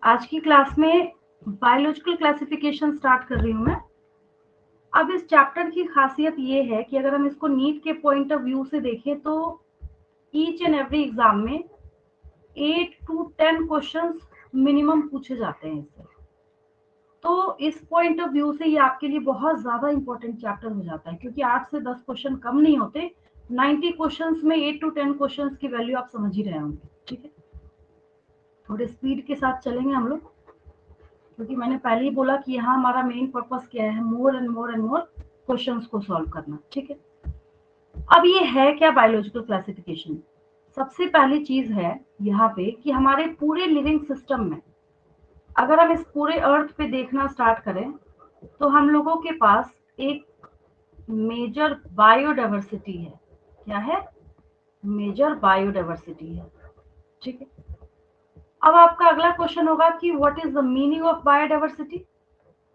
आज की क्लास में बायोलॉजिकल क्लासिफिकेशन स्टार्ट कर रही हूँ मैं। अब इस चैप्टर की खासियत ये है कि अगर हम इसको नीट के पॉइंट ऑफ व्यू से देखें तो ईच एंड एवरी एग्जाम में 8 to 10 क्वेश्चंस मिनिमम पूछे जाते हैं इससे। तो इस पॉइंट ऑफ व्यू से ये आपके लिए बहुत ज्यादा इंपॉर्टेंट चैप्टर हो जाता है, क्योंकि 8 से 10 क्वेश्चन कम नहीं होते। 90 क्वेश्चंस में 8 to 10 क्वेश्चंस की वैल्यू आप समझ ही रहे होंगे। ठीक है, थोड़े स्पीड के साथ चलेंगे हम लोग, क्योंकि मैंने पहले ही बोला कि यहाँ हमारा मेन पर्पस क्या है, more and more and more questions को सॉल्व करना। ठीक है, अब ये है क्या बायोलॉजिकल क्लासिफिकेशन। सबसे पहली चीज है यहाँ पे कि हमारे पूरे लिविंग सिस्टम में अगर हम इस पूरे अर्थ पे देखना स्टार्ट करें तो हम लोगों के पास एक मेजर बायोडाइवर्सिटी है। क्या है? मेजर बायोडाइवर्सिटी है। ठीक है, अब आपका अगला क्वेश्चन होगा कि what is the meaning of biodiversity.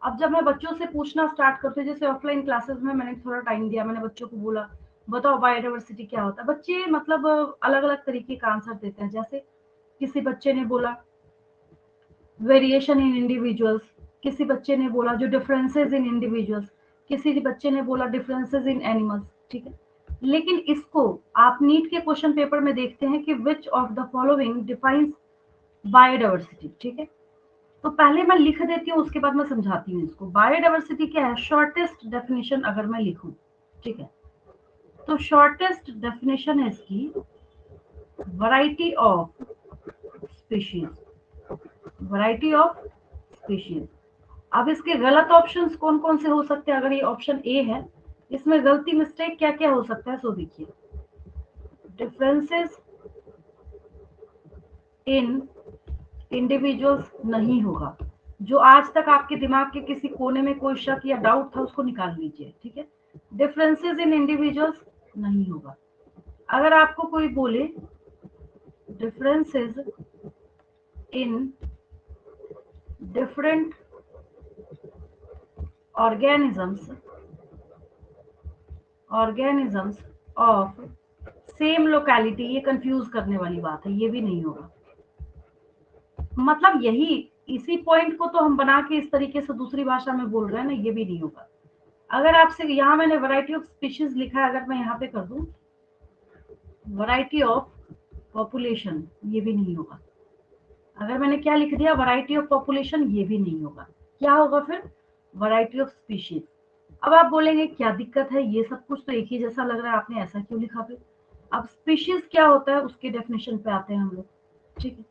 अब जब मैं बच्चों से पूछना स्टार्ट करती हूँ, जैसे ऑफलाइन क्लासेस में मैंने थोड़ा टाइम दिया, मैंने बच्चों को बोला बताओ बायोडाइवर्सिटी क्या होता है। बच्चे मतलब अलग अलग तरीके का आंसर देते हैं। जैसे किसी बच्चे ने बोला वेरिएशन इन इंडिविजुअल्स, किसी बच्चे ने बोला जो डिफरेंसेस इन इंडिविजुअल्स, किसी बच्चे ने बोला डिफरेंसेस इन एनिमल्स। ठीक है, लेकिन इसको आप नीट के क्वेश्चन पेपर में देखते हैं कि which of the following defines biodiversity. ठीक है, तो पहले मैं लिख देती हूँ, उसके बाद मैं समझाती हूँ इसको। बायोडाइवर्सिटी क्या है? शॉर्टेस्ट डेफिनेशन अगर मैं लिखूं, ठीक है, तो शॉर्टेस्ट डेफिनेशन है इसकी variety of species. Variety of species. अब इसके गलत ऑप्शंस कौन कौन से हो सकते हैं? अगर ये ऑप्शन ए है, इसमें गलती मिस्टेक क्या क्या हो सकता है, सो देखिए। डिफरेंसेस इन इंडिविजुअल्स नहीं होगा। जो आज तक आपके दिमाग के किसी कोने में कोई शक या डाउट था उसको निकाल लीजिए। ठीक है, डिफरेंसेस इन इंडिविजुअल्स नहीं होगा। अगर आपको कोई बोले differences in different organisms organisms of same locality, ये कंफ्यूज करने वाली बात है, ये भी नहीं होगा। मतलब यही, इसी पॉइंट को तो हम बना के इस तरीके से दूसरी भाषा में बोल रहे हैं ना, ये भी नहीं होगा। अगर आपसे यहाँ मैंने वैरायटी ऑफ स्पीशीज लिखा है, अगर मैं यहाँ पे कर दूं वैरायटी ऑफ पॉपुलेशन, ये भी नहीं होगा। अगर मैंने क्या लिख दिया, वैरायटी ऑफ पॉपुलेशन, ये भी नहीं होगा। क्या होगा फिर? Variety of species. अब आप बोलेंगे क्या दिक्कत है, ये सब कुछ तो एक ही जैसा लग रहा है, आपने ऐसा क्यों लिखा फिर? अब स्पीशीज क्या होता है उसके डेफिनेशन पे आते हैं हम लोग। ठीक है,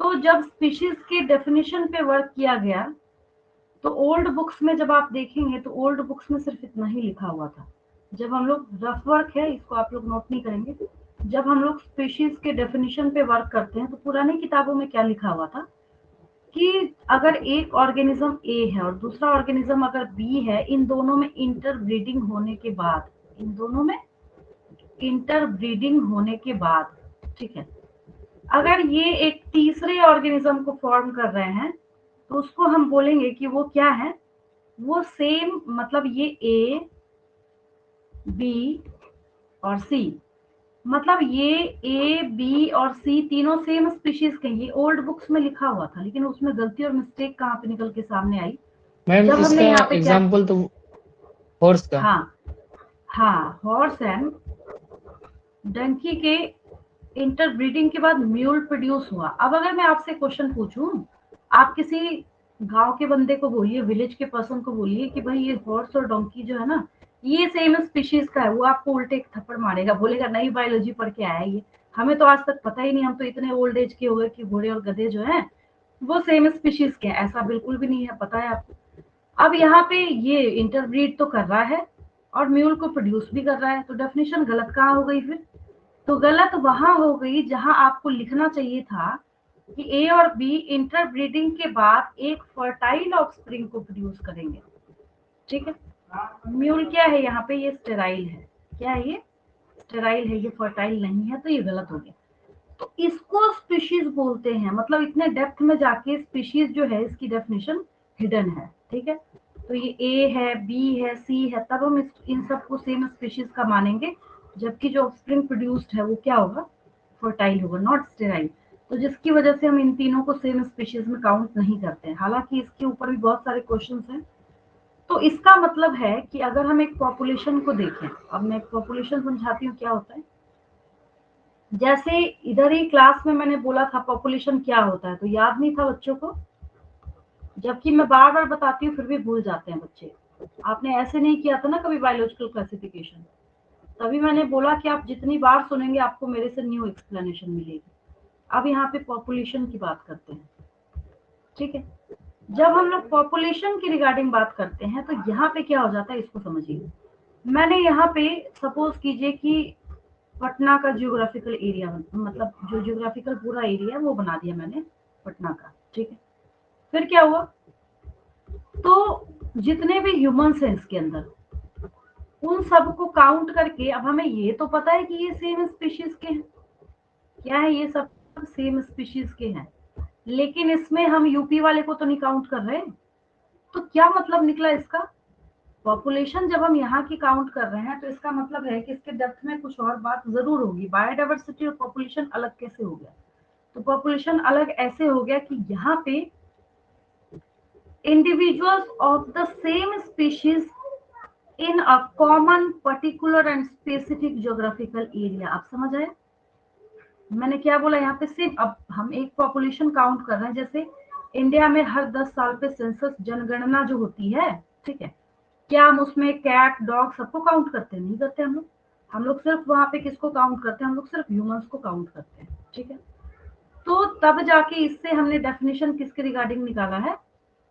तो जब स्पीशीज के डेफिनेशन पे वर्क किया गया तो ओल्ड बुक्स में जब आप देखेंगे तो ओल्ड बुक्स में सिर्फ इतना ही लिखा हुआ था। जब हम लोग रफ वर्क है, इसको आप लोग नोट नहीं करेंगे, जब हम लोग स्पीशीज के डेफिनेशन पे वर्क करते हैं तो पुरानी किताबों में क्या लिखा हुआ था कि अगर एक ऑर्गेनिज्म ए है और दूसरा ऑर्गेनिज्म अगर बी है, इन दोनों में इंटरब्रीडिंग होने के बाद, इन दोनों में इंटरब्रीडिंग होने के बाद, ठीक है, अगर ये एक तीसरे ऑर्गेनिज्म को फॉर्म कर रहे हैं तो उसको हम बोलेंगे कि वो क्या है, वो सेम, मतलब ये ए बी और सी, मतलब ये ए बी और सी तीनों सेम स्पीशीज के। ये ओल्ड बुक्स में लिखा हुआ था, लेकिन उसमें गलती और मिस्टेक कहाँ पे निकल के सामने आई, मैम जब हमने इसका यहाँ पे क्या, एग्जाम्पल तो हॉर्स का। हाँ हाँ, हॉर्स एंड डंकी के इंटरब्रीडिंग के बाद म्यूल प्रोड्यूस हुआ। अब अगर मैं आपसे क्वेश्चन पूछूं, आप किसी गांव के बंदे को बोलिए, विलेज के पर्सन को बोलिए कि भाई ये हॉर्स और डोंकी जो है ना, ये सेम स्पीशीज का है, वो आपको उल्टे एक थप्पड़ मारेगा, बोलेगा नई बायोलॉजी पढ़ के आया है ये, हमें तो आज तक पता ही नहीं, हम तो इतने ओल्ड एज के हो गए कि घोड़े और गधे जो है वो सेम स्पीशीज के हैं। ऐसा बिल्कुल भी नहीं है, पता है आपको। अब यहाँ पे ये इंटरब्रीड तो कर रहा है और म्यूल को प्रोड्यूस भी कर रहा है, तो डेफिनेशन गलत कहाँ हो गई फिर? तो गलत वहां हो गई जहां आपको लिखना चाहिए था कि ए और बी इंटरब्रीडिंग के बाद एक फर्टाइल ऑफस्प्रिंग को प्रोड्यूस करेंगे। ठीक है, म्यूल क्या है यहाँ पे? ये स्टेराइल है। क्या है ये? स्टेराइल है, ये फर्टाइल नहीं है, तो ये गलत हो गया। तो इसको स्पीशीज बोलते हैं, मतलब इतने डेप्थ में जाके स्पीशीज जो है इसकी डेफिनेशन हिडन है। ठीक है, तो ये ए है, बी है, सी है, तब हम इन सबको सेम स्पीशीज का मानेंगे, जबकि जो ऑफस्प्रिंग प्रोड्यूस्ड है वो क्या होगा? फर्टाइल होगा, नॉट स्टेराइल। तो जिसकी वजह से हम इन तीनों को सेम स्पीशीज में काउंट नहीं करते हैं। हालांकि इसके ऊपर भी बहुत सारे क्वेश्चंस हैं। तो इसका मतलब है कि अगर हम एक पॉपुलेशन को देखें, अब मैं एक पॉपुलेशन समझाती हूँ क्या होता है। जैसे इधर ही क्लास में मैंने बोला था पॉपुलेशन क्या होता है, तो याद नहीं था बच्चों को, जबकि मैं बार बार बताती हूँ फिर भी भूल जाते हैं बच्चे। आपने ऐसे नहीं किया था ना कभी बायोलॉजिकल क्लासिफिकेशन, तभी मैंने बोला कि आप जितनी बार सुनेंगे आपको मेरे से न्यू एक्सप्लेनेशन मिलेगी। अब यहाँ पे पॉपुलेशन की बात करते हैं, ठीक है। जब हम लोग पॉपुलेशन की रिगार्डिंग बात करते हैं तो यहाँ पे क्या हो जाता है इसको समझिए। मैंने यहाँ पे सपोज कीजिए कि पटना का जियोग्राफिकल एरिया, मतलब जो जियोग्राफिकल पूरा एरिया है वो बना दिया मैंने पटना का, ठीक है। फिर क्या हुआ, तो जितने भी ह्यूमंस हैं इसके अंदर उन सबको काउंट करके, अब हमें ये तो पता है कि ये सेम स्पीशीज के हैं, क्या है ये सब सेम स्पीशीज के हैं, लेकिन इसमें हम यूपी वाले को तो नहीं काउंट कर रहे। तो क्या मतलब निकला इसका, पॉपुलेशन जब हम यहाँ की काउंट कर रहे हैं तो इसका मतलब है कि इसके डेप्थ में कुछ और बात जरूर होगी। बायोडाइवर्सिटी और पॉपुलेशन अलग कैसे हो गया, तो पॉपुलेशन अलग ऐसे हो गया कि यहाँ पे individuals of the same species in a common particular and specific geographical area. आप समझ आए मैंने क्या बोला यहाँ पे। सिर्फ अब हम एक पॉपुलेशन काउंट कर रहे हैं, जैसे इंडिया में हर 10 साल पे सेंसस जनगणना जो होती है, ठीक है, क्या हम उसमें कैट डॉग सबको काउंट करते हैं? नहीं करते हम लोग सिर्फ वहां पे किसको काउंट करते हैं, हम लोग सिर्फ ह्यूमंस को काउंट करते हैं, ठीक है। तो तब जाके इससे हमने डेफिनेशन किसके रिगार्डिंग निकाला है,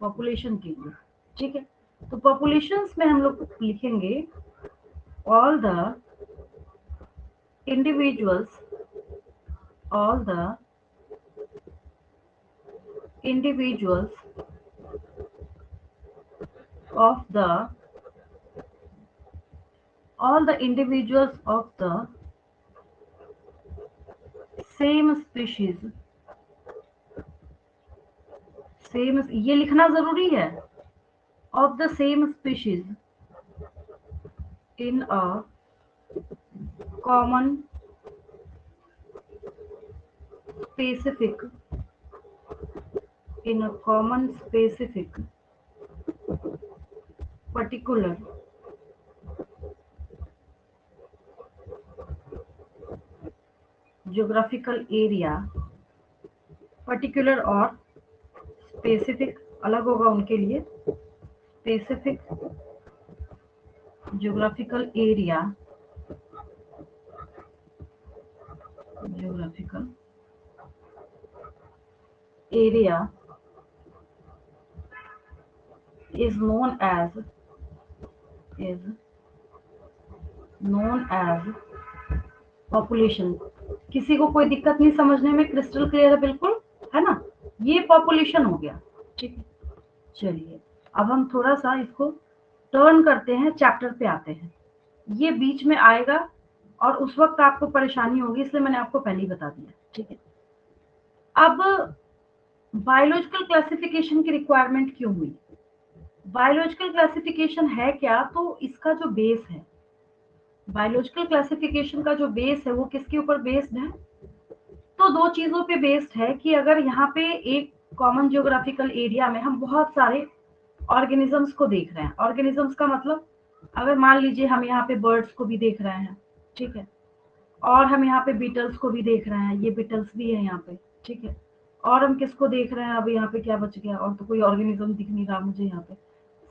पॉपुलेशन के लिए, ठीक है। तो पॉपुलेशंस में हम लोग लिखेंगे all the individuals all the individuals of the all the individuals of the same species, same ये लिखना जरूरी है, of the same species in a common specific in a common specific particular geographical area, particular और specific अलग होगा उनके लिए, specific geographical area, geographical area is known as population. किसी को कोई दिक्कत नहीं समझने में, क्रिस्टल क्लियर है बिल्कुल, है ना। ये पॉपुलेशन हो गया, ठीक है। चलिए अब हम थोड़ा सा इसको टर्न करते हैं, चैप्टर पे आते हैं। ये बीच में आएगा और उस वक्त आपको परेशानी होगी, इसलिए मैंने आपको पहले ही बता दिया, ठीक है। अब बायोलॉजिकल क्लासिफिकेशन की रिक्वायरमेंट क्यों हुई, बायोलॉजिकल क्लासिफिकेशन है क्या, तो इसका जो बेस है, बायोलॉजिकल क्लासिफिकेशन का जो बेस है वो किसके ऊपर बेस्ड है, तो दो चीजों पे बेस्ड है कि अगर यहाँ पे एक कॉमन जियोग्राफिकल एरिया में हम बहुत सारे ऑर्गेनिजम्स को देख रहे हैं, ऑर्गेनिजम्स का मतलब अगर मान लीजिए हम यहाँ पे बर्ड्स को भी देख रहे हैं, ठीक है, और हम यहाँ पे बीटल्स को भी देख रहे हैं, ये बीटल्स भी है यहाँ पे, ठीक है, और हम किसको देख रहे हैं, अब यहाँ पे क्या बच गया, और तो कोई ऑर्गेनिज्म दिख नहीं रहा मुझे यहाँ पे।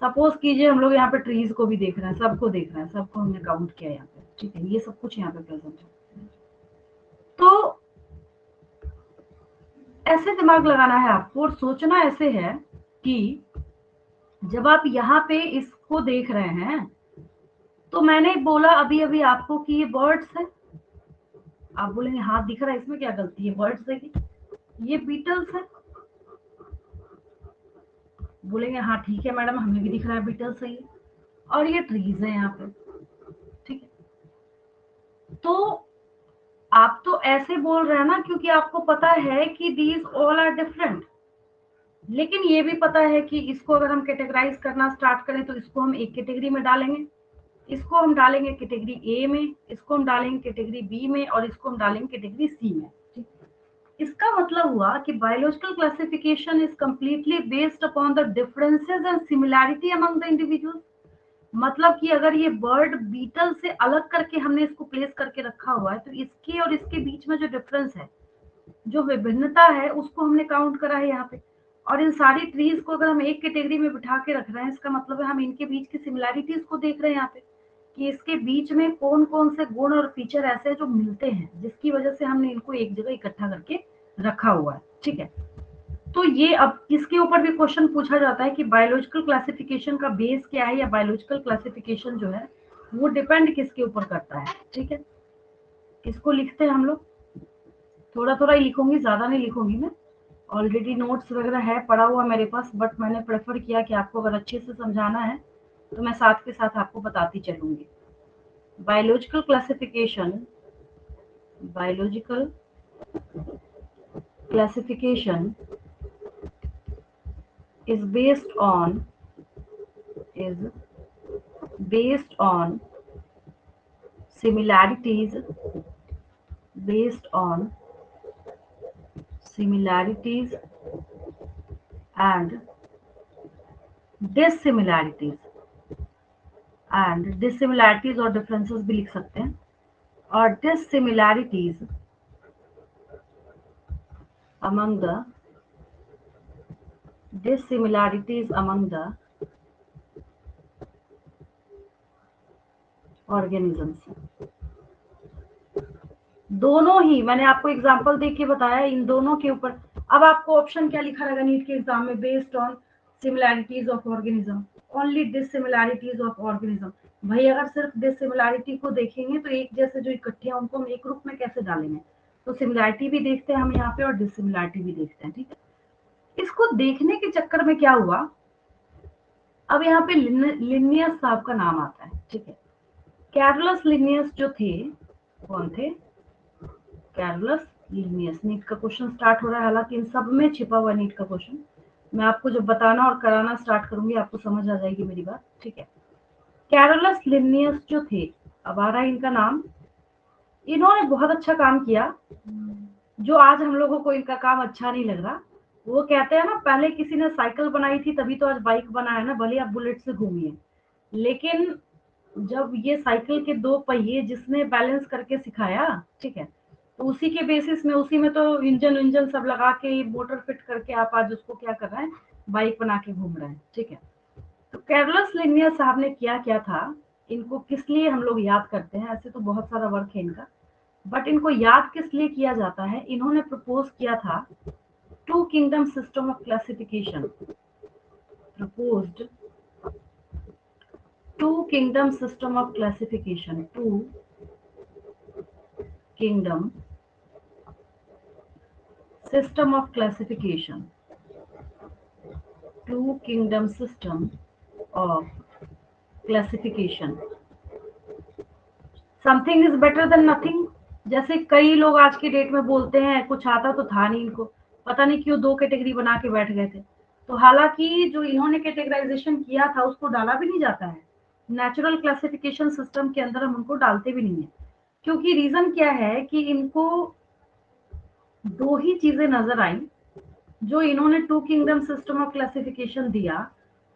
सपोज कीजिए हम लोग यहाँ पे ट्रीज को भी देख रहे हैं, सबको देख रहे हैं, सबको हमने काउंट किया यहाँ पे, ठीक है, ये सब कुछ यहाँ पे प्रेजेंट है। तो ऐसे दिमाग लगाना है आपको और सोचना ऐसे है कि जब आप यहाँ पे इसको देख रहे हैं, तो मैंने बोला अभी अभी आपको कि ये बर्ड्स है, आप बोलेंगे हाँ दिख रहा है, इसमें क्या गलती है, बर्ड्स देखिए, ये बीटल्स है, बोलेंगे हाँ ठीक है मैडम हमें भी दिख रहा है बीटल्स है ये, और ये ट्रीज है यहाँ पे, ठीक है। तो आप तो ऐसे बोल रहे हैं ना क्योंकि आपको पता है कि दीज ऑल आर डिफरेंट, लेकिन ये भी पता है कि इसको अगर हम कैटेगराइज करना स्टार्ट करें तो इसको हम एक कैटेगरी में डालेंगे, इसको हम डालेंगे कैटेगरी ए में, इसको हम डालेंगे कैटेगरी बी में, और इसको हम डालेंगे कैटेगरी सी में, ठीक। इसका मतलब हुआ कि biological classification is completely based upon the differences and similarity among the individuals. मतलब कि अगर ये बर्ड बीटल से अलग करके हमने इसको प्लेस करके रखा हुआ है तो इसके और इसके बीच में जो डिफरेंस है, जो विभिन्नता है, उसको हमने काउंट करा है यहाँ पे। और इन सारी ट्रीज को अगर हम एक कैटेगरी में बिठा के रख रहे हैं, इसका मतलब है हम इनके बीच की सिमिलैरिटीज को देख रहे हैं यहाँ पे कि इसके बीच में कौन कौन से गुण और फीचर ऐसे हैं जो मिलते हैं, जिसकी वजह से हमने इनको एक जगह इकट्ठा करके रखा हुआ है। ठीक है, तो ये अब इसके ऊपर भी क्वेश्चन पूछा जाता है कि बायोलॉजिकल क्लासिफिकेशन का बेस क्या है, या बायोलॉजिकल क्लासिफिकेशन जो है वो डिपेंड किसके ऊपर करता है। ठीक है, इसको लिखते हैं हम लोग, थोड़ा थोड़ा ही लिखूंगी, ज्यादा नहीं लिखूंगी मैं। ऑलरेडी नोट्स वगैरह है पड़ा हुआ मेरे पास, बट मैंने प्रेफर किया कि आपको अगर अच्छे से समझाना है तो मैं साथ के साथ आपको बताती चलूंगी। Biological classification, biological classification is based on similarities, based on similarities and dissimilarities, and dissimilarities और differences भी लिख सकते हैं, और dissimilarities among the organisms। दोनों ही मैंने आपको एग्जांपल दे के बताया, इन दोनों के ऊपर। अब आपको ऑप्शन क्या लिखा रहेगा नीट के एग्जाम में, based on similarities of organism, only dissimilarities of organism. भाई अगर सिर्फ डिसिमिलैरिटी को देखेंगे तो एक जैसे जो इकट्ठे हैं उनको हम एक ग्रुप में कैसे डालेंगे, तो सिमिलैरिटी भी देखते हैं हम यहाँ पे और डिसिमिलैरिटी भी देखते हैं। ठीक है, इसको देखने के चक्कर में क्या हुआ, अब यहाँ पे लिनियस साहब का नाम आता है। ठीक है, कैरोलस लिनियस जो थे, कौन थे, कैरोलस लिनियस। नीट का क्वेश्चन स्टार्ट हो रहा है, हालांकि इन सब में छिपा हुआ नीट का क्वेश्चन। मैं आपको जब बताना और कराना स्टार्ट करूंगी आपको समझ आ जाएगी मेरी बात। ठीक है, कैरोलस लिनियस जो थे, अब आ रहा है इनका नाम। इन्होंने बहुत अच्छा काम किया, जो आज हम लोगों को इनका काम अच्छा नहीं लग रहा। वो कहते हैं ना, पहले किसी ने साइकिल बनाई थी तभी तो आज बाइक बना है ना, भले आप बुलेट से घूमिए। लेकिन जब ये साइकिल के दो पहिए जिसने बैलेंस करके सिखाया, ठीक है, तो उसी के बेसिस में, उसी में तो इंजन सब लगा के मोटर फिट करके आप आज उसको क्या कर रहे हैं, बाइक बना के घूम रहे हैं। ठीक है, तो कैरोलस लिनियस साहब ने क्या था, इनको किस लिए हम लोग याद करते हैं, ऐसे तो बहुत सारा वर्क है इनका, बट इनको याद किस लिए किया जाता है, इन्होंने प्रपोज किया था two kingdom system of classification, proposed two kingdom system of classification, two kingdom system of classification, two kingdom system of classification। something is better than nothing। जैसे कई लोग आज की डेट में बोलते हैं कुछ आता तो था नहीं इनको, पता नहीं क्यों दो कैटेगरी बना के बैठ गए थे। तो हालांकि जो इन्होंने कैटेगराइजेशन किया था उसको डाला भी नहीं जाता है, नेचुरल क्लासिफिकेशन सिस्टम के अंदर हम उनको डालते भी नहीं है, क्योंकि रीजन क्या है कि इनको दो ही चीजें नजर आई, जो इन्होंने two kingdom system of classification दिया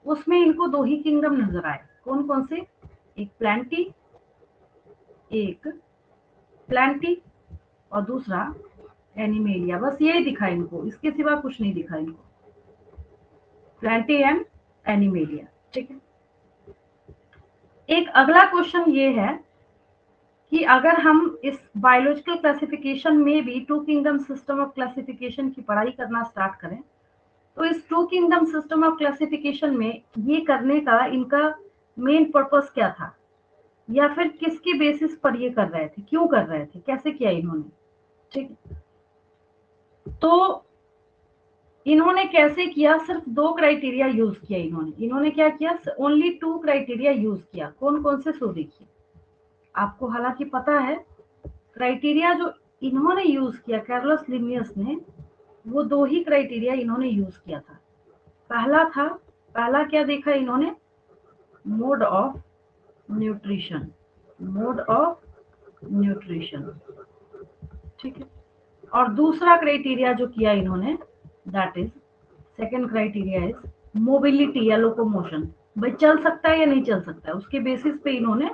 उसमें इनको दो ही किंगडम नजर आए। कौन कौन से, एक प्लांटी और दूसरा एनिमेलिया। बस यही दिखा इनको, इसके सिवा कुछ नहीं दिखा इनको, प्लांटी एंड एनिमेलिया। ठीक है, एक अगला क्वेश्चन ये है कि अगर हम इस बायोलॉजिकल क्लासिफिकेशन में भी two kingdom system of classification की पढ़ाई करना स्टार्ट करें, तो इस two kingdom system of classification में ये करने का इनका मेन पर्पस क्या था, या फिर किसके बेसिस पर ये कर रहे थे, क्यों कर रहे थे, कैसे किया इन्होंने। ठीक, तो इन्होंने कैसे किया, सिर्फ दो क्राइटेरिया यूज किया इन्होंने क्या किया, ओनली टू क्राइटेरिया यूज किया। कौन कौन से, सो देखिए, आपको हालांकि पता है क्राइटेरिया जो इन्होंने यूज किया, कैरोलस लिनियस ने, वो दो ही क्राइटेरिया इन्होंने यूज किया था। पहला क्या देखा इन्होंने, mode of nutrition, mode of nutrition. ठीक है, और दूसरा क्राइटेरिया जो किया इन्होंने, that is second criteria is mobility या लोकोमोशन। भाई चल सकता है या नहीं चल सकता है, उसके बेसिस पे इन्होंने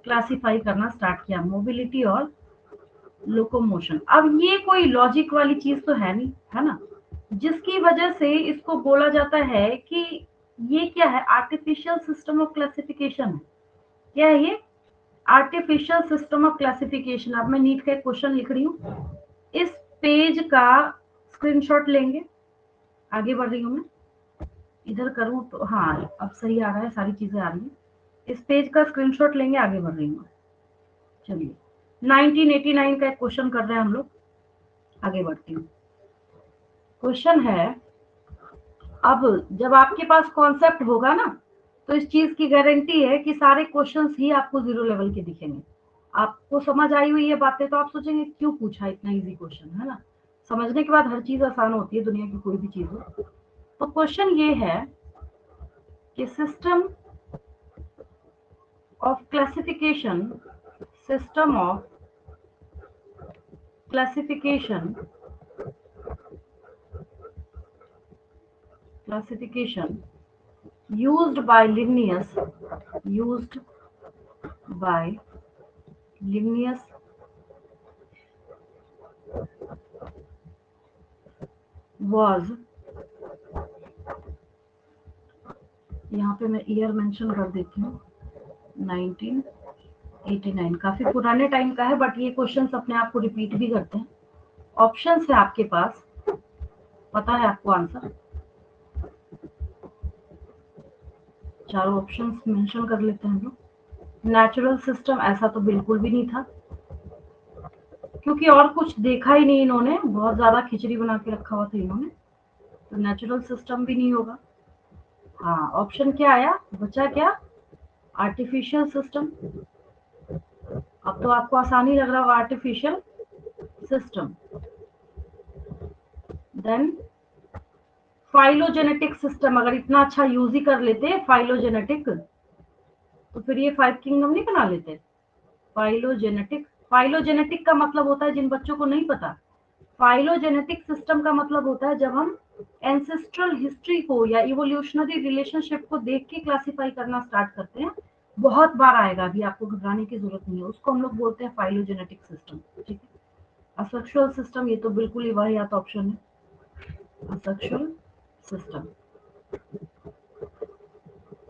क्लासिफाई करना स्टार्ट किया, मोबिलिटी और लोकोमोशन। अब ये कोई लॉजिक वाली चीज तो है नहीं, है ना, जिसकी वजह से इसको बोला जाता है कि ये क्या है, आर्टिफिशियल सिस्टम ऑफ क्लासिफिकेशन है। क्या है ये? Artificial system of classification. अब मैं नीट का एक क्वेश्चन लिख रही हूँ, इस पेज का स्क्रीनशॉट लेंगे, आगे बढ़ रही हूँ मैं, इधर करूँ तो हाँ अब सही आ रहा है, सारी चीजें आ रही हैं। इस पेज का स्क्रीनशॉट लेंगे, आगे बढ़ रही हूँ। चलिए 1989 का एक क्वेश्चन कर रहे हैं हम लोग, आगे बढ़ती हूँ। क्वेश्चन है, अब जब आपके पास कॉन्सेप्ट होगा ना, तो इस चीज की गारंटी है कि सारे क्वेश्चंस ही आपको 0 लेवल के दिखेंगे। आपको समझ आई हुई ये बातें तो आप सोचेंगे क्यों पूछा इतना इजी क्वेश्चन, है ना। समझने के बाद हर चीज आसान होती है, दुनिया की कोई भी चीज हो। तो क्वेश्चन ये है कि system of classification, system of classification, classification used by Linnaeus, used by Linnaeus was, यहाँ पे मैं ईयर मेंशन कर देती हूँ, 1989। काफी पुराने टाइम का है, बट ये क्वेश्चंस अपने आप को रिपीट भी करते हैं। ऑप्शंस है आपके पास, पता है आपको आंसर, चारों ऑप्शंस मेंशन कर लेते हैं हम लोग। नेचुरल सिस्टम, ऐसा तो बिल्कुल भी नहीं था, क्योंकि और कुछ देखा ही नहीं इन्होंने, बहुत ज्यादा खिचड़ी बना के रखा हुआ था इन्होंने, तो नेचुरल सिस्टम भी नहीं होगा। हाँ, ऑप्शन क्या आया, बचा क्या, आर्टिफिशियल सिस्टम। अब तो आपको आसानी लग रहा होगा, artificial system. Then phylogenetic system, अगर इतना अच्छा यूज ही कर लेते फाइलोजेनेटिक, तो फिर ये 5 किंगडम नहीं बना लेते। फाइलोजेनेटिक, फाइलोजेनेटिक का मतलब होता है, जिन बच्चों को नहीं पता, फाइलोजेनेटिक सिस्टम का मतलब होता है जब हम एंसेस्ट्रल हिस्ट्री को या इवोल्यूशनरी रिलेशनशिप को देख के क्लासिफाई करना स्टार्ट करते हैं। बहुत बार आएगा, अभी आपको घबराने की जरूरत नहीं है, उसको हम लोग बोलते हैं फाइलोजेनेटिक सिस्टम। ठीक है, असेक्सुअल सिस्टम, ये तो बिल्कुल ही वाहियात ऑप्शन है, asexual system.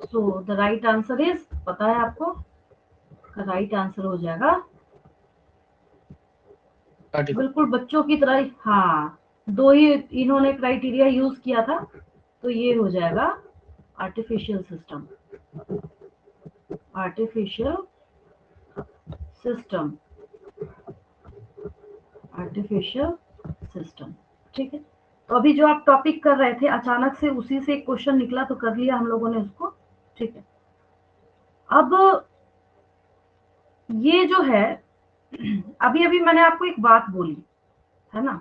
So the right answer is, पता है आपको, राइट आंसर हो जाएगा बिल्कुल बच्चों की तरह ही। हाँ, दो ही इन्होंने क्राइटेरिया यूज किया था, तो ये हो जाएगा artificial system, artificial system, artificial system. ठीक है, तो अभी जो आप टॉपिक कर रहे थे, अचानक से उसी से एक क्वेश्चन निकला, तो कर लिया हम लोगों ने उसको। ठीक है, अब ये जो है, अभी अभी मैंने आपको एक बात बोली, है ना,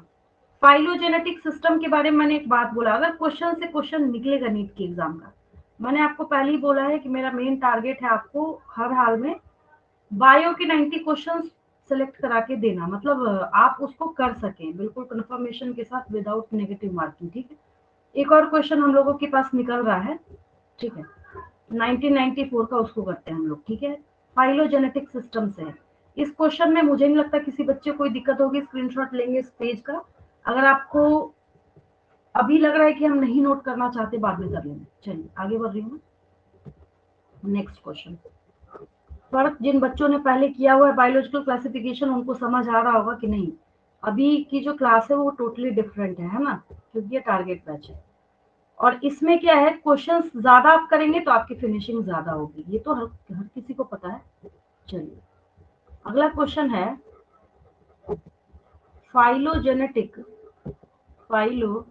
फाइलोजेनेटिक सिस्टम के बारे में मैंने एक बात बोला, अगर क्वेश्चन से क्वेश्चन निकलेगा नीट के एग्जाम का, मैंने आपको पहले ही बोला है कि मेरा मेन टारगेट है आपको हर हाल में बायो के 90 क्वेश्चंस सेलेक्ट करा के देना, मतलब आप उसको कर सकें बिल्कुल कंफर्मेशन के साथ, विदाउट नेगेटिव मार्किंग। ठीक है, एक और क्वेश्चन हम लोगों के पास निकल रहा है, ठीक है, 1994 का, उसको करते हैं हम लोग। ठीक है, फाइलोजेनेटिक सिस्टम से है। इस क्वेश्चन में मुझे नहीं लगता किसी बच्चे को कोई दिक्कत होगी, स्क्रीनशॉट लेंगे इस पेज का। अगर आपको अभी लग रहा है कि हम नहीं नोट करना चाहते, बाद में कर लेंगे। चलिए आगे बढ़ रही हूँ, नेक्स्ट क्वेश्चन। फर्क जिन बच्चों ने पहले किया हुआ है बायोलॉजिकल क्लासिफिकेशन, उनको समझ आ रहा होगा कि नहीं, अभी की जो क्लास है वो टोटली डिफरेंट है ना, क्योंकि ये टारगेट बैच है। और इसमें क्या है, क्वेश्चंस ज्यादा आप करेंगे तो आपकी फिनिशिंग ज्यादा होगी, ये तो हर किसी को पता है। चलिए अगला क्वेश्चन है, phylogenetic, phylogenetic,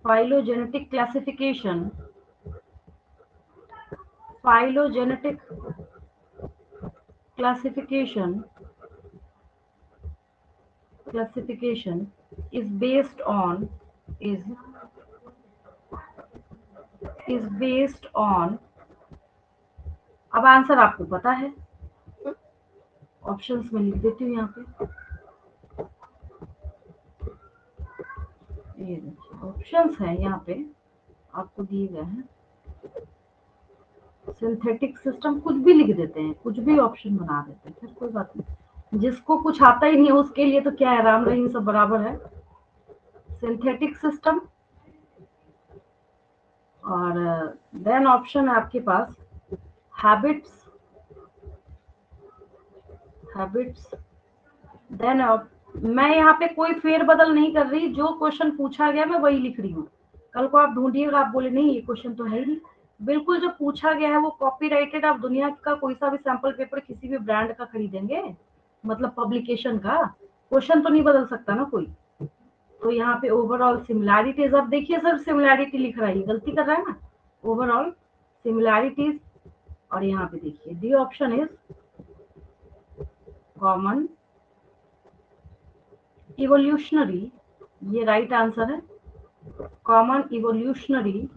phylogenetic classification, phylogenetic classification, classification is based on, is based on, अब आंसर आपको पता है, ऑप्शंस में लिख देती हूँ यहाँ पे, ये देखिए ऑप्शंस है यहाँ पे आपको दिए गए हैं। सिंथेटिक सिस्टम कुछ भी लिख देते हैं, कुछ भी ऑप्शन बना देते हैं, फिर कोई बात नहीं। जिसको कुछ आता ही नहीं है उसके लिए तो क्या है, राम रहीम सब बराबर है। सिंथेटिक सिस्टम, और देन ऑप्शन है आपके पास हैबिट्स, देन मैं यहाँ पे कोई फेर बदल नहीं कर रही, जो क्वेश्चन पूछा गया मैं वही लिख रही हूँ। कल को आप ढूंढिएगा, आप बोले नहीं ये क्वेश्चन तो है ही नहीं, बिल्कुल जो पूछा गया है वो कॉपीराइटेड। आप दुनिया का कोई सा भी सैंपल पेपर किसी भी ब्रांड का खरीदेंगे, मतलब पब्लिकेशन का, क्वेश्चन तो नहीं बदल सकता ना कोई। तो यहाँ पे ओवरऑल सिमिलैरिटीज, अब देखिए सर सिमिलैरिटी लिख रहा है, गलती कर रहा है ना, ओवरऑल सिमिलैरिटीज। और यहाँ पे देखिए D option is common evolutionary, ये राइट आंसर है। कॉमन इवोल्यूशनरी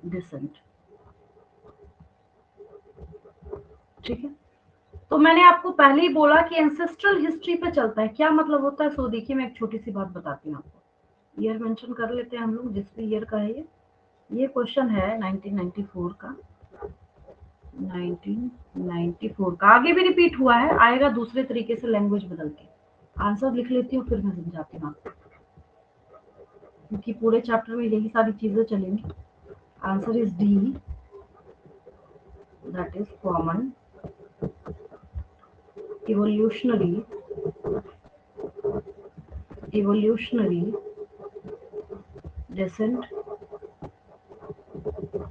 डिसेंट, ठीक है। तो मैंने आपको पहले ही बोला कि एंसेस्ट्रल हिस्ट्री पे चलता है, क्या मतलब होता है। सो देखिए मैं एक छोटी सी बात बताती हूँ आपको, ईयर मेंशन कर लेते हैं हम लोग, जिस भी ईयर का है ये क्वेश्चन है 1994 का, 1994 का। आगे भी रिपीट हुआ है, आएगा दूसरे तरीके से लैंग्वेज बदल के। आंसर लिख लेती हूँ फिर मैं समझाती हूँ आपको, क्योंकि पूरे चैप्टर में यही सारी चीजें चलेंगी। Answer is D, that is common evolutionary descent.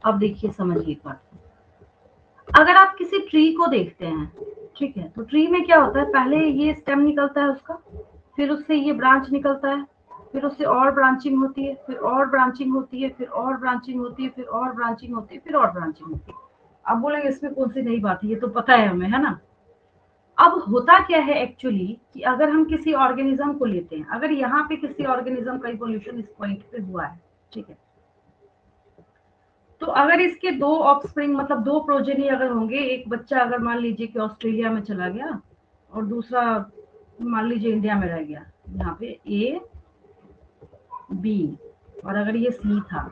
अब देखिए समझिए एक बात, अगर आप किसी ट्री को देखते हैं, ठीक है, तो ट्री में क्या होता है, पहले ये स्टेम निकलता है उसका, फिर उससे ये ब्रांच निकलता है, फिर उससे और ब्रांचिंग होती है, फिर और ब्रांचिंग होती है, फिर और ब्रांचिंग होती है, फिर और ब्रांचिंग होती है, फिर और ब्रांचिंग होती है। अब बोलेंगे इसमें कौन सी नई बात है, ये तो पता है हमें, है ना। अब होता क्या है एक्चुअली कि अगर हम किसी ऑर्गेनिज्म को लेते हैं, अगर यहाँ पे किसी ऑर्गेनिज्म का इवोल्यूशन इस पॉइंट पे हुआ है, ठीक है, तो अगर इसके दो ऑफस्प्रिंग मतलब दो प्रोजेनी अगर होंगे, एक बच्चा अगर मान लीजिए कि ऑस्ट्रेलिया में चला गया और दूसरा मान लीजिए इंडिया में रह गया, यहाँ पे ए बी, और अगर ये सी था,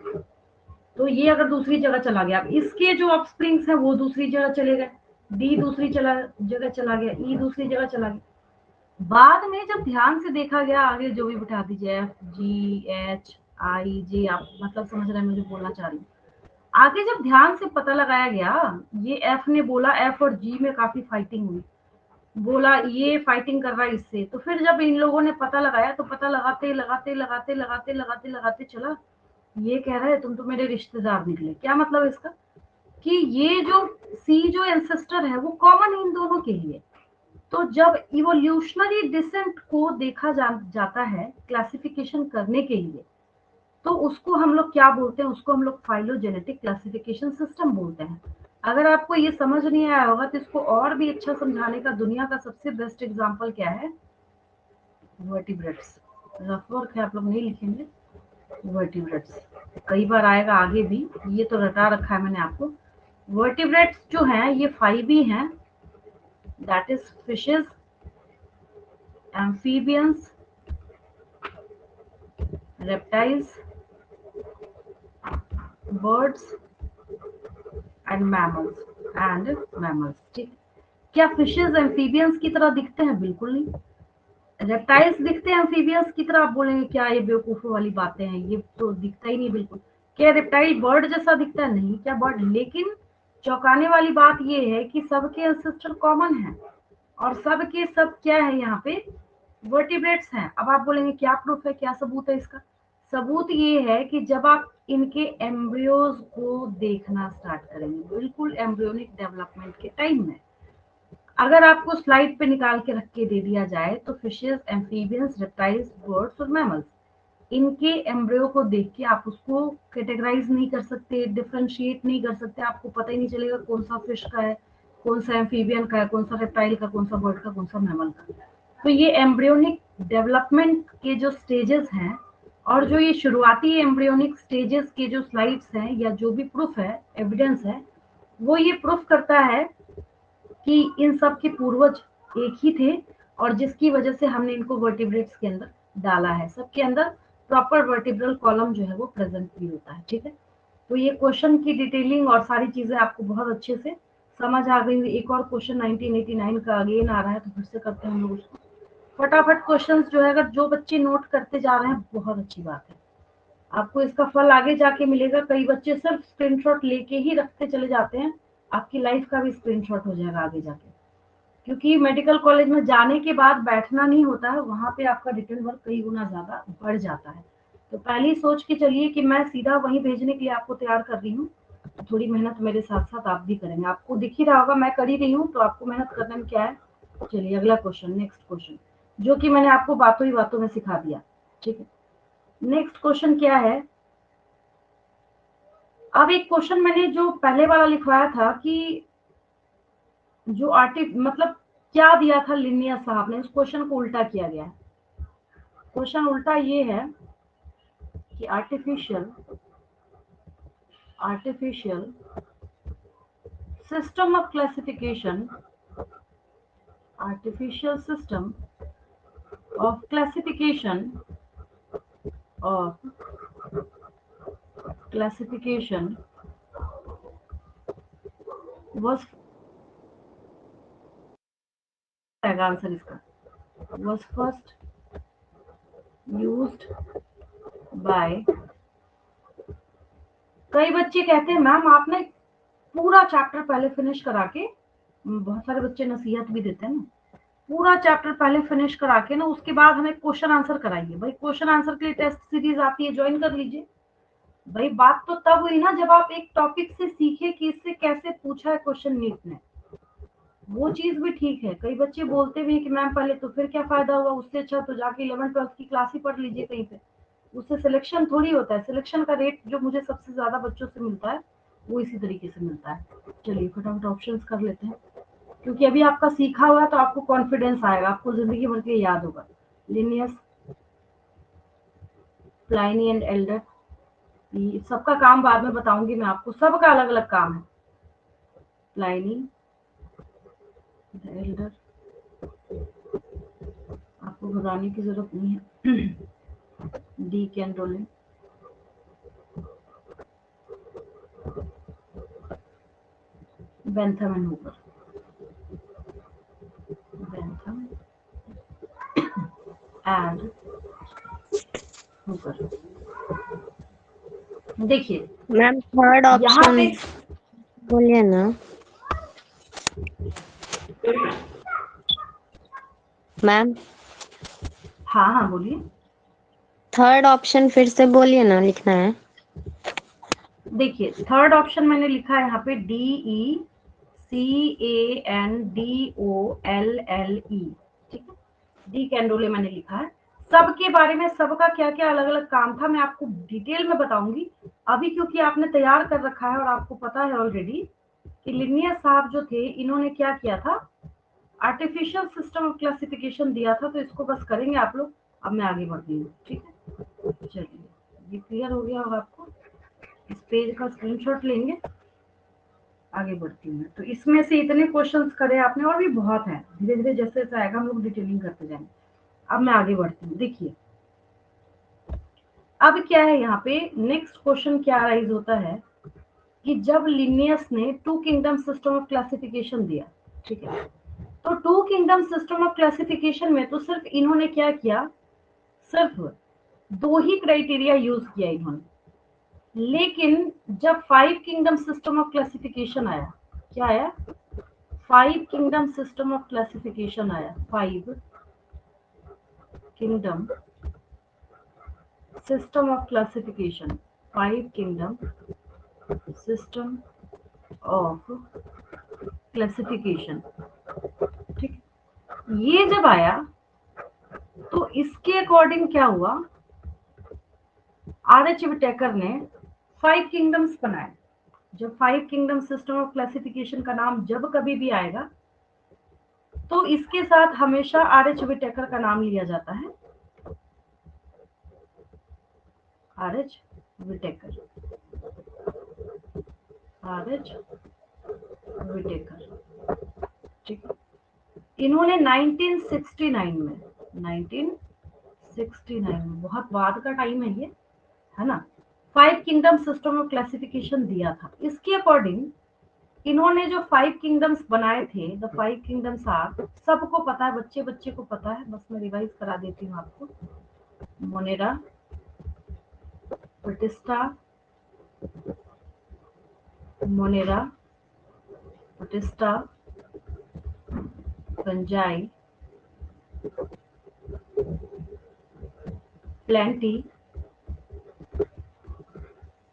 तो ये अगर दूसरी जगह चला गया, अब इसके जो ऑफस्प्रिंग्स हैं वो दूसरी जगह चले गए, डी दूसरी जगह चला गया, ई दूसरी जगह चला गया। बाद में जब ध्यान से देखा गया, आगे जो भी बिठा दीजिए एफ जी एच आई जे, आप मतलब समझ रहे हैं मुझे बोलना चाह रही हूँ। आगे जब ध्यान से पता लगाया गया, ये एफ ने बोला, एफ और जी में काफी फाइटिंग हुई, बोला ये फाइटिंग कर रहा है इससे, तो फिर जब इन लोगों ने पता लगाया, तो पता लगाते लगाते लगाते लगाते लगाते लगाते चला, ये कह रहा है तुम तो मेरे रिश्तेदार निकले। क्या मतलब इसका, कि ये जो सी जो एंसेस्टर है वो कॉमन इन दोनों के लिए। तो जब इवोल्यूशनरी डिसेंट को देखा जाता है क्लासिफिकेशन करने के लिए, तो उसको हम लोग क्या बोलते हैं, उसको हम लोग फाइलोजेनेटिक क्लासिफिकेशन सिस्टम बोलते हैं। अगर आपको ये समझ नहीं आया होगा तो इसको और भी अच्छा समझाने का दुनिया का सबसे बेस्ट एग्जांपल क्या है, वर्टिब्रेट्स। रफ वर्क है, आप लोग नहीं लिखेंगे, वर्टिब्रेट्स कई बार आएगा आगे भी, ये तो रटा रखा है मैंने आपको। वर्टिब्रेट्स जो हैं ये 5 ही हैं, that is fishes, amphibians, reptiles, birds and mammals, ठीक। क्या फिशेस एम्फीबियंस की तरह दिखते हैं? बिल्कुल नहीं। रेप्टाइल्स दिखते हैं एम्फीबियंस की तरह? आप बोलेंगे क्या ये बेवकूफों वाली बातें हैं, ये तो दिखता ही नहीं बिल्कुल। क्या रेप्टाइल बर्ड जैसा दिखता है? नहीं। क्या बर्ड, लेकिन चौंकाने वाली बात ये है कि सबके एंसेस्टर कॉमन है, और सबके सब क्या है यहाँ पे, वर्टिब्रेट्स हैं। अब आप बोलेंगे क्या प्रूफ है, क्या सबूत है इसका? सबूत ये है कि जब आप इनके एम्ब्रियोज को देखना स्टार्ट करेंगे, बिल्कुल एम्ब्रियोनिक डेवलपमेंट के टाइम में, अगर आपको स्लाइड पे निकाल के रख के दे दिया जाए, तो फिशेस, एम्फीबियंस, रेप्टाइल्स, बर्ड्स और मैमल्स, इनके एम्ब्रियो को देख के आप उसको कैटेगराइज नहीं कर सकते, डिफरेंशिएट नहीं कर सकते, आपको पता ही नहीं चलेगा कौन सा फिश का है, कौन सा एम्फीबियन का है, कौन सा रेप्टाइल का, कौन सा बर्ड का, कौन सा मैमल का। तो ये एम्ब्रियोनिक डेवलपमेंट के जो स्टेजेस हैं, और जो ये शुरुआती एम्ब्रियोनिक स्टेजेस के जो स्लाइड्स हैं या जो भी प्रूफ है, एविडेंस है, वो ये प्रूफ करता है कि इन सब के पूर्वज एक ही थे और जिसकी वजह से हमने इनको वर्टिब्रेट्स के अंदर डाला है। सबके अंदर प्रॉपर वर्टिब्रल कॉलम जो है वो प्रेजेंट भी होता है। ठीक है, तो ये क्वेश्चन की डिटेलिंग और सारी चीजें आपको बहुत अच्छे से समझ आ गई। एक और क्वेश्चन 1989 का अगेन आ रहा है, तो फिर से करते हैं हम लोग उसको फटाफट। क्वेश्चंस जो है अगर जो बच्चे नोट करते जा रहे हैं बहुत अच्छी बात है, आपको इसका फल आगे जाके मिलेगा। कई बच्चे सिर्फ स्क्रीनशॉट लेके ही रखते चले जाते हैं, आपकी लाइफ का भी स्क्रीनशॉट हो जाएगा आगे जाके, क्योंकि मेडिकल कॉलेज में जाने के बाद बैठना नहीं होता है, वहां पे आपका रिटर्न वर्क कई गुना ज्यादा बढ़ जाता है। तो पहले ही सोच के चलिए कि मैं सीधा वहीं भेजने के लिए आपको तैयार कर रही हूँ, थोड़ी मेहनत मेरे साथ साथ आप भी करेंगे। आपको दिख ही रहा होगा मैं कर ही रही हूँ, तो आपको मेहनत करने में क्या है। चलिए अगला क्वेश्चन, नेक्स्ट क्वेश्चन, जो कि मैंने आपको बातों ही बातों में सिखा दिया। ठीक है, नेक्स्ट क्वेश्चन क्या है। अब एक क्वेश्चन मैंने जो पहले वाला लिखवाया था कि जो मतलब क्या दिया था लिनियस साहब ने, उस क्वेश्चन को उल्टा किया गया है। क्वेश्चन उल्टा ये है कि artificial system of classification, artificial system of classification was answer इसका was first used by। कई बच्चे कहते हैं मैम आपने पूरा चैप्टर पहले फिनिश करा के, बहुत सारे बच्चे नसीहत भी देते हैं ना, पूरा चैप्टर पहले फिनिश करा के ना उसके बाद हमें क्वेश्चन आंसर कराइए। भाई क्वेश्चन आंसर के लिए टेस्ट सीरीज आती है, ज्वाइन कर लीजिए। भाई बात तो तब हुई ना जब आप एक टॉपिक से सीखे कि इससे कैसे पूछा है क्वेश्चन नीट ने, वो चीज भी ठीक है। कई बच्चे बोलते भी हैं कि मैम पहले तो फिर क्या फायदा हुआ, उससे अच्छा तो जाके 11th 12th की क्लास ही पढ़ लीजिए कहीं पे, उससे सिलेक्शन थोड़ी होता है। सिलेक्शन का रेट जो मुझे सबसे ज्यादा बच्चों से मिलता है वो इसी तरीके से मिलता है। चलिए फटाफट ऑप्शंस कर लेते हैं, क्योंकि अभी आपका सीखा हुआ है तो आपको कॉन्फिडेंस आएगा, आपको जिंदगी भर के याद होगा। लिनियस, प्लाइनी एंड एल्डर, सबका काम बाद में बताऊंगी मैं आपको, सबका अलग अलग काम है। प्लाइनी, एल्डर आपको बताने की जरूरत नहीं है। De Candolle, Bentham and Hooker, Bentham and Hooker. देखिए मैम थर्ड यहाँ ऑप्शन पे बोलिए ना मैम। हाँ हाँ बोलिए। थर्ड ऑप्शन फिर से बोलिए ना, लिखना है। देखिए थर्ड ऑप्शन मैंने लिखा है यहाँ पे DECANDOLLE। ठीक है, डी कैंडोले मैंने लिखा है। सबके बारे में, सबका क्या क्या अलग अलग काम था मैं आपको डिटेल में बताऊंगी। अभी क्योंकि आपने तैयार कर रखा है और आपको पता है ऑलरेडी कि लिनियस साहब जो थे इन्होंने क्या किया था, आर्टिफिशियल सिस्टम ऑफ क्लासिफिकेशन दिया था, तो इसको बस करेंगे आप लोग। अब मैं आगे बढ़ती हूँ। ठीक है, चलिए ये क्लियर हो गया होगा आपको, इस पेज का स्क्रीनशॉट लेंगे, आगे बढ़ती हूँ। तो इसमें से इतने क्वेश्चंस करे आपने, और भी बहुत है, धीरे धीरे जैसे जैसे आएगा हम लोग डिटेलिंग करते जाएंगे। अब मैं आगे बढ़ती हूँ। देखिए अब क्या है यहाँ पे, नेक्स्ट क्वेश्चन क्या राइज होता है कि जब लिनियस ने two kingdom system of classification दिया, ठीक है, तो two kingdom system of classification में तो सिर्फ इन्होंने क्या किया, सिर्फ दो ही क्राइटेरिया यूज किया इन्होंने। लेकिन जब five kingdom system of classification आया, क्या आया, five kingdom system of classification आया, five kingdom system of classification, five kingdom system of classification. ठीक, ये जब आया तो इसके अकॉर्डिंग क्या हुआ, आर.एच. विटेकर ने फाइव किंगडम्स बनाए। जब five kingdom system of classification का नाम जब कभी भी आएगा तो इसके साथ हमेशा आर.एच. विटेकर का नाम लिया जाता है, आर.एच. Whittaker, RH. विटेकर, ठीक है। इन्होंने 1969 में, बहुत बाद का टाइम है ये, है ना, 5 किंगडम सिस्टम ऑफ क्लासिफिकेशन दिया था। इसके अकॉर्डिंग इन्होंने जो 5 किंगडम्स बनाए थे, द 5 किंगडम्स आर, सबको पता है, बच्चे बच्चे को पता है, बस मैं रिवाइज करा देती हूँ आपको। Monera, Protista, Monera, Protista, Fungi, Plantae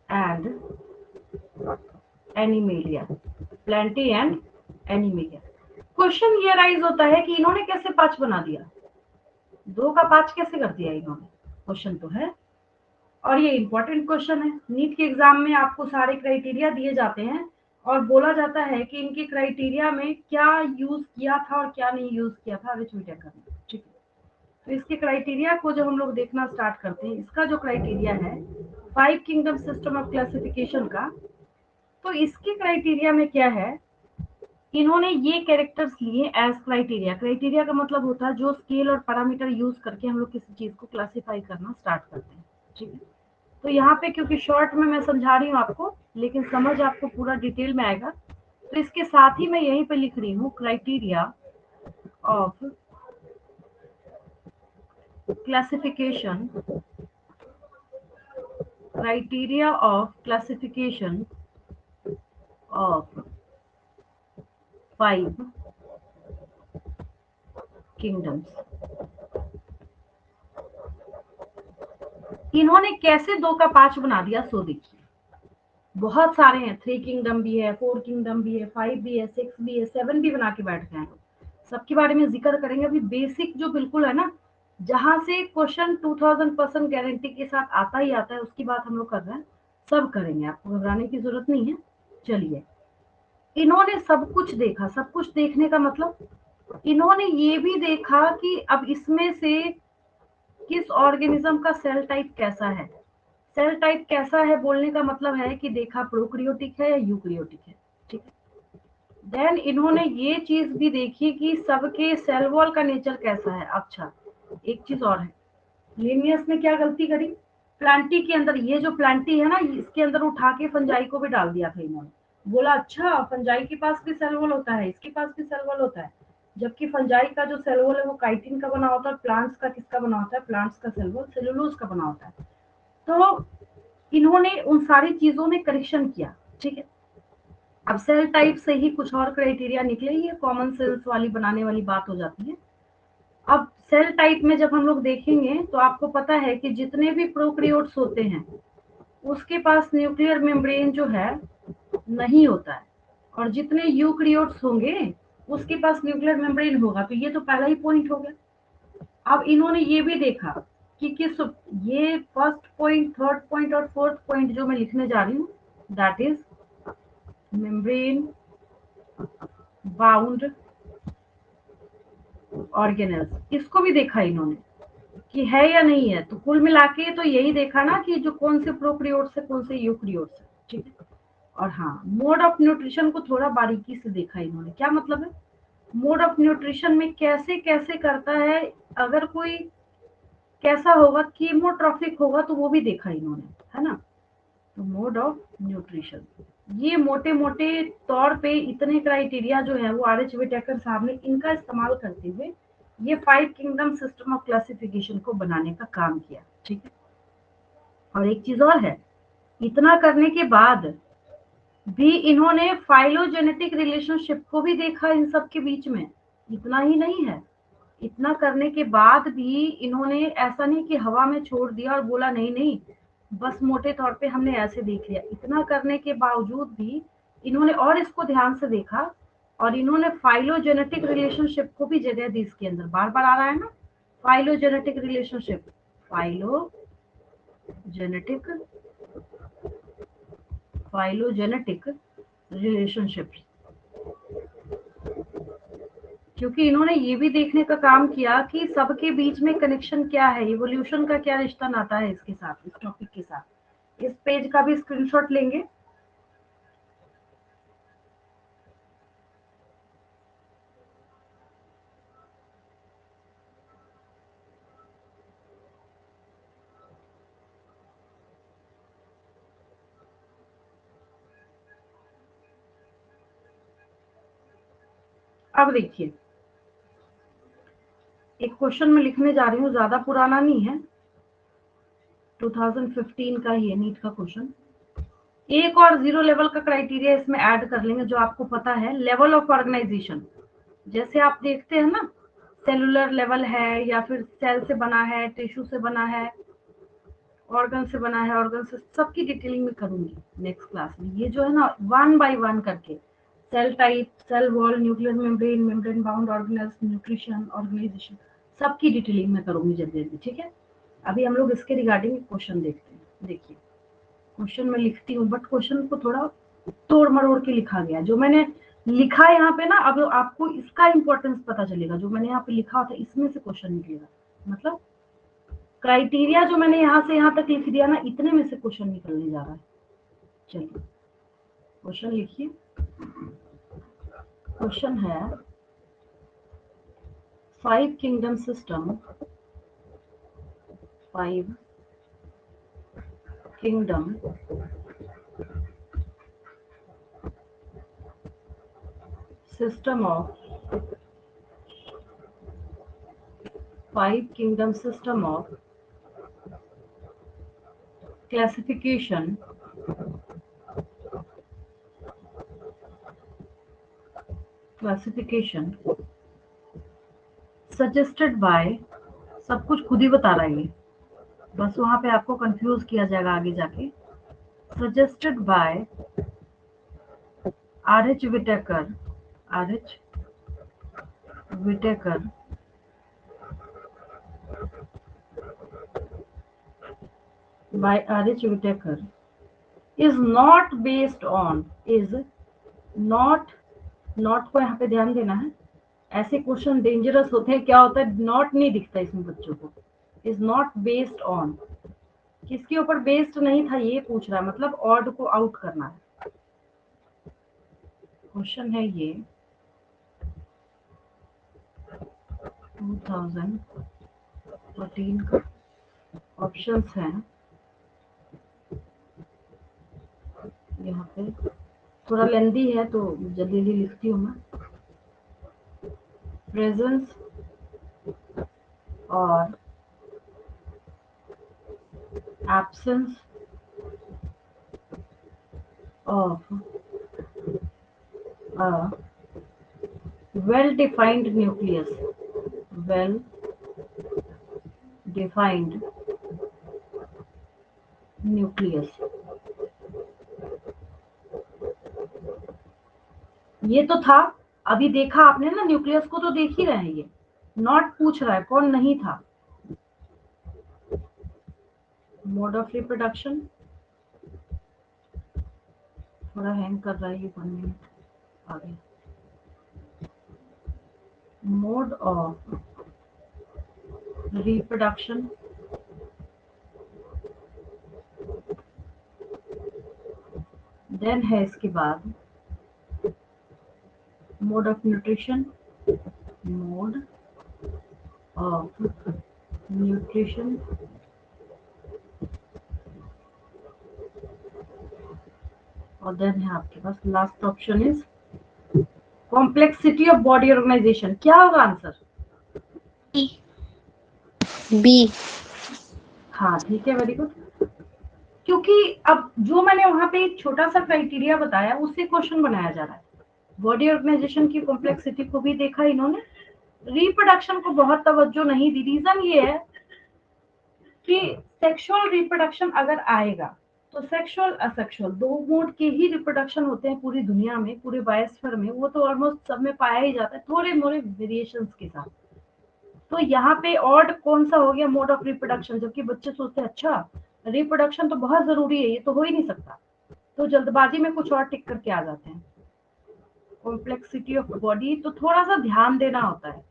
and Animalia, Plantae and Animalia. Question ये राइज होता है कि इन्होंने कैसे 5 बना दिया, 2 का 5 कैसे कर दिया इन्होंने, क्वेश्चन तो है। और ये इंपॉर्टेंट क्वेश्चन है, नीट के एग्जाम में आपको सारे क्राइटेरिया दिए जाते हैं और बोला जाता है कि इनके क्राइटेरिया में क्या यूज किया था और क्या नहीं यूज किया था रिच विटेकर ने, ठीक है। तो इसके क्राइटेरिया को जब हम लोग देखना स्टार्ट करते हैं, इसका जो क्राइटेरिया है 5 किंगडम सिस्टम ऑफ क्लासिफिकेशन का, तो इसके क्राइटेरिया में क्या है, इन्होंने ये कैरेक्टर्स लिए एज क्राइटेरिया। क्राइटेरिया का मतलब होता है जो स्केल और पैरामीटर यूज करके हम लोग किसी चीज को क्लासिफाई करना स्टार्ट करते हैं, ठीक है। तो यहाँ पे क्योंकि शॉर्ट में मैं समझा रही हूँ आपको, लेकिन समझ आपको पूरा डिटेल में आएगा, तो इसके साथ ही मैं यहीं पे लिख रही हूँ criteria of classification, criteria of classification of 5 kingdoms। इन्होंने कैसे 2 का 5 बना दिया, सो देखिए, बहुत सारे हैं, 3 किंगडम भी है, 4 किंगडम भी है, 5 भी है, 6 भी है, 7 भी बना के बैठ गए हैं। सबके बारे में जिक्र करेंगे। अभी बेसिक जो बिल्कुल है ना, जहां से क्वेश्चन 2000% गारंटी के साथ आता ही आता है, उसकी बात हम लोग कर रहे हैं, सब करेंगे, आपको घबराने की जरूरत नहीं है। चलिए, इन्होंने सब कुछ देखा, सब कुछ देखने का मतलब इन्होंने ये भी देखा कि अब इसमें से किस ऑर्गेनिज्म का सेल टाइप कैसा है। सेल टाइप कैसा है बोलने का मतलब है कि देखा प्रोकैरियोटिक है या यूकैरियोटिक है, ठीक है। देन इन्होंने ये चीज भी देखी कि सबके सेल वॉल का नेचर कैसा है। अच्छा, एक चीज और है, लिनियस ने क्या गलती करी, प्लांटी के अंदर, ये जो प्लांटी है ना, इसके अंदर उठा के फंजाई को भी डाल दिया था इन्होंने। बोला अच्छा फंजाई के पास भी सेल वॉल होता है, इसके पास भी सेल वॉल होता है, जबकि फंजाई का जो सेल वॉल है वो काइटिन का बना होता है, प्लांट्स का किसका बना होता है, प्लांट्स का सेल वॉल सेलुलोज का बना होता है। तो इन्होंने उन सारी चीजों में करेक्शन किया, ठीक है। अब सेल टाइप से ही कुछ और क्राइटेरिया निकले, ये कॉमन सेल्स वाली बनाने वाली बात हो जाती है। अब सेल टाइप में जब हम लोग देखेंगे तो आपको पता है कि जितने भी प्रोकैरियोट्स होते हैं उसके पास न्यूक्लियर मेम्ब्रेन जो है नहीं होता है, और जितने यूकैरियोट्स होंगे उसके पास न्यूक्लियर मेम्ब्रेन होगा। तो ये तो पहला ही पॉइंट हो गया। अब इन्होंने ये भी देखा कि किस, ये फर्स्ट पॉइंट, थर्ड पॉइंट और फोर्थ पॉइंट जो मैं लिखने जा रही हूँ, that is membrane bound organelles, इसको भी देखा इन्होंने कि है या नहीं है। तो कुल मिला के तो यही देखा ना कि जो कौन से प्रोकैरियोट्स है, कौन से यूकैरियोट्स है, ठीक है। और हाँ, मोड ऑफ न्यूट्रिशन को थोड़ा बारीकी से देखा इन्होंने। क्या मतलब है, मोड ऑफ न्यूट्रिशन में कैसे कैसे करता है, अगर कोई कैसा होगा, कीमोट्रॉफिक होगा, तो वो भी देखा इन्होंने, है ना। तो मोड ऑफ न्यूट्रिशन, ये मोटे मोटे तौर पे इतने क्राइटेरिया जो है वो आर.एच. विटेकर साहब ने इनका इस्तेमाल करते हुए ये 5 किंगडम सिस्टम ऑफ क्लासिफिकेशन को बनाने का काम किया, ठीक है। और एक चीज और है, इतना करने के बाद भी इन्होंने फाइलोजेनेटिक रिलेशनशिप को भी देखा इन सब के बीच में। इतना ही नहीं है, इतना करने के बाद भी इन्होंने ऐसा नहीं कि हवा में छोड़ दिया और बोला नहीं नहीं बस मोटे तौर पे हमने ऐसे देख लिया। इतना करने के बावजूद भी इन्होंने और इसको ध्यान से देखा, और इन्होंने फाइलोजेनेटिक रिलेशनशिप को भी जगह दी इसके अंदर। बार बार आ रहा है ना phylogenetic relationship, phylogenetic phylogenetic relationship, क्योंकि इन्होंने ये भी देखने का काम किया कि सबके बीच में कनेक्शन क्या है, इवोल्यूशन का क्या रिश्ता नाता है इसके साथ, इस टॉपिक के साथ। इस पेज का भी स्क्रीनशॉट लेंगे। अब देखिए, एक क्वेश्चन मैं लिखने जा रही हूँ, ज्यादा पुराना नहीं है, 2015 का ही है, नीट का क्वेश्चन। एक और 0 लेवल का क्राइटेरिया इसमें ऐड कर लेंगे, जो आपको पता है, लेवल ऑफ ऑर्गेनाइजेशन। जैसे आप देखते हैं ना, सेलुलर लेवल है, या फिर सेल से बना है, टिश्यू से बना है, ऑर्गन से बना है, ऑर्गन से, सबकी डिटेलिंग में करूंगी नेक्स्ट क्लास में। ये जो है ना, 1 बाय 1 करके, cell type, cell wall, nucleus membrane, membrane bound organelles, nutrition, organisation, सबकी डिटेलिंग में करूंगी जल्दी जल्दी, ठीक है। अभी हम लोग इसके रिगार्डिंग क्वेश्चन देखते हैं। देखिए, क्वेश्चन मैं लिखती हूँ, बट क्वेश्चन को थोड़ा तोड़ मरोड़ के लिखा गया। जो मैंने लिखा यहाँ पे ना, अब आपको इसका इंपॉर्टेंस पता चलेगा। जो मैंने यहाँ पे लिखा था, इसमें से क्वेश्चन निकलेगा। मतलब क्राइटेरिया जो मैंने यहाँ से यहाँ तक लिख दिया ना, इतने में से क्वेश्चन निकलने जा रहा है। चलिए क्वेश्चन लिखिए। क्वेश्चन है 5 kingdom system, 5 kingdom system of 5 kingdom system of classification suggested by, सब कुछ खुद ही बता रहा है ये, बस वहां पे आपको कंफ्यूज किया जाएगा आगे जाके। Suggested by R.H. Whittaker, R.H. Whittaker, by R.H. Whittaker, is not based on, is not, not को यहाँ पे ध्यान देना है। ऐसे क्वेश्चन डेंजरस होते हैं। क्या होता है, नॉट नहीं दिखता इसमें बच्चों को। इज नॉट बेस्ड ऑन, किसके ऊपर बेस्ड नहीं था ये पूछ रहा है, मतलब ऑड को आउट करना है। क्वेश्चन है ये 2014 का। ऑप्शंस हैं यहाँ पे, थोड़ा लेंदी है तो जल्दी जल्दी लिखती हूँ मैं। प्रेजेंस और absence of a well-defined nucleus, well-defined nucleus। ये तो था, अभी देखा आपने ना, न्यूक्लियस को तो देख ही रहे हैं। ये नॉट पूछ रहा है कौन नहीं था। मोड ऑफ रिप्रोडक्शन, थोड़ा हैंग कर रहा है ये, 1 मिनट आगे। मोड ऑफ रिप्रोडक्शन, देन है इसके बाद mode of nutrition, mode of nutrition, और देन है आपके पास last option is complexity of body organisation. क्या होगा आंसर? बी। हाँ ठीक है, वेरी गुड। क्योंकि अब जो मैंने वहां पे एक छोटा सा क्राइटेरिया बताया, उससे क्वेश्चन बनाया जा रहा है। बॉडी ऑर्गेनाइजेशन की कॉम्प्लेक्सिटी को भी देखा इन्होंने, रिप्रोडक्शन को बहुत तवज्जो नहीं दी। रीजन ये है कि सेक्सुअल रिप्रोडक्शन अगर आएगा तो सेक्सुअल असेक्सुअल दो मोड के ही रिप्रोडक्शन होते हैं पूरी दुनिया में, पूरे बायोस्फीयर में। वो तो ऑलमोस्ट सब में पाया ही जाता है, थोड़े मोड़े वेरिएशंस के साथ। तो यहाँ पे ऑड कौन सा हो गया, मोड ऑफ रिप्रोडक्शन। जबकि बच्चे सोचते हैं अच्छा रिप्रोडक्शन तो बहुत जरूरी है, ये तो हो ही नहीं सकता, तो जल्दबाजी में कुछ और टिक करके आ जाते हैं। कॉम्प्लेक्सिटी ऑफ बॉडी, तो थोड़ा सा ध्यान देना होता है,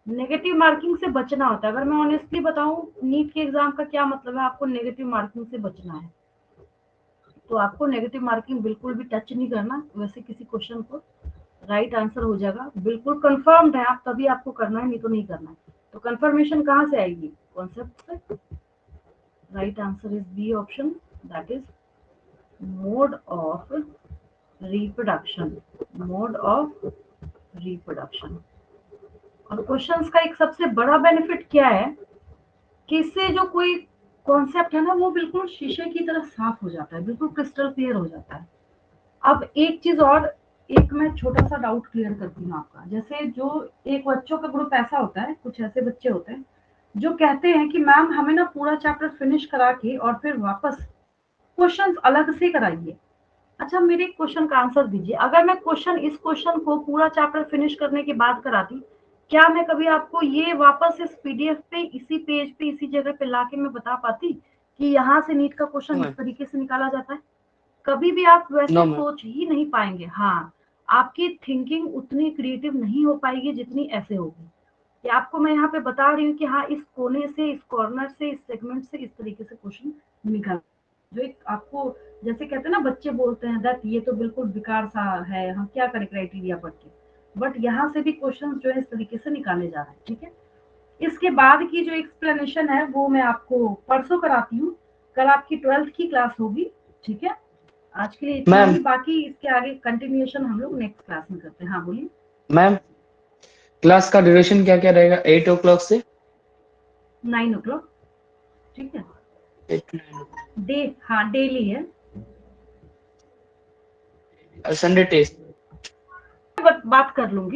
नेगेटिव मार्किंग से बचना होता है। अगर मैं ऑनेस्टली बताऊं, नीट के एग्जाम का क्या मतलब है, आपको नेगेटिव मार्किंग से बचना है। तो आपको नेगेटिव मार्किंग बिल्कुल भी टच नहीं करना। वैसे किसी क्वेश्चन को राइट आंसर हो जाएगा, बिल्कुल कंफर्म्ड है आप, तभी आपको करना है, नहीं तो नहीं करना है। तो कंफर्मेशन कहाँ से आएगी, कॉन्सेप्ट से। Right answer is B option, that is mode of reproduction, mode of reproduction. और क्वेश्चंस का एक सबसे बड़ा बेनिफिट क्या है कि इससे जो कोई कॉन्सेप्ट है ना वो बिल्कुल शीशे की तरह साफ हो जाता है, बिल्कुल क्रिस्टल क्लियर हो जाता है। अब एक चीज और, एक मैं छोटा सा डाउट क्लियर करती हूँ आपका। जैसे जो एक बच्चों का ग्रुप ऐसा होता है, कुछ ऐसे बच्चे होते हैं जो कहते हैं कि मैम हमें ना पूरा चैप्टर फिनिश करा के और फिर वापस क्वेश्चंस अलग से कराइए। अच्छा, मेरे क्वेश्चन का आंसर दीजिए, अगर मैं इस क्वेश्चन को पूरा चैप्टर फिनिश करने के बाद कराती, क्या मैं कभी आपको ये वापस इस पीडीएफ पे, इसी पेज पे, इसी जगह पे लाके मैं बता पाती कि यहाँ से नीट का क्वेश्चन इस तरीके से निकाला जाता है? कभी भी आप वैसे सोच ही नहीं पाएंगे। हाँ, आपकी थिंकिंग उतनी क्रिएटिव नहीं हो पाएगी जितनी ऐसे होगी कि आपको मैं यहाँ पे बता रही हूँ कि हाँ, इस कोने से, इस कॉर्नर से, इस सेगमेंट से इस तरीके से क्वेश्चन निकाल, जो एक आपको, जैसे कहते हैं ना बच्चे बोलते हैं दैट ये तो बिल्कुल बेकार सा है, हम क्या करें क्राइटेरिया पढ़ के, बट यहाँ से भी क्वेश्चन जो है इस तरीके से निकाले जा रहे हैं। ठीक है, इसके बाद की जो एक्सप्लेनेशन है वो मैं आपको परसों कराती हूँ, कल आपकी 12th की क्लास होगी। ठीक है, आज के लिए इतना ही, बाकी इसके आगे कंटिन्यूएशन हम लोग नेक्स्ट क्लास में करते हैं। हाँ बोलिए मैम, क्लास का ड्यूरेशन क्या क्या रहेगा? 8 o'clock से 9 o'clock। ठीक है, 8 to 9 हाँ डेली है, संडे टेस्ट बात कर लूंगी।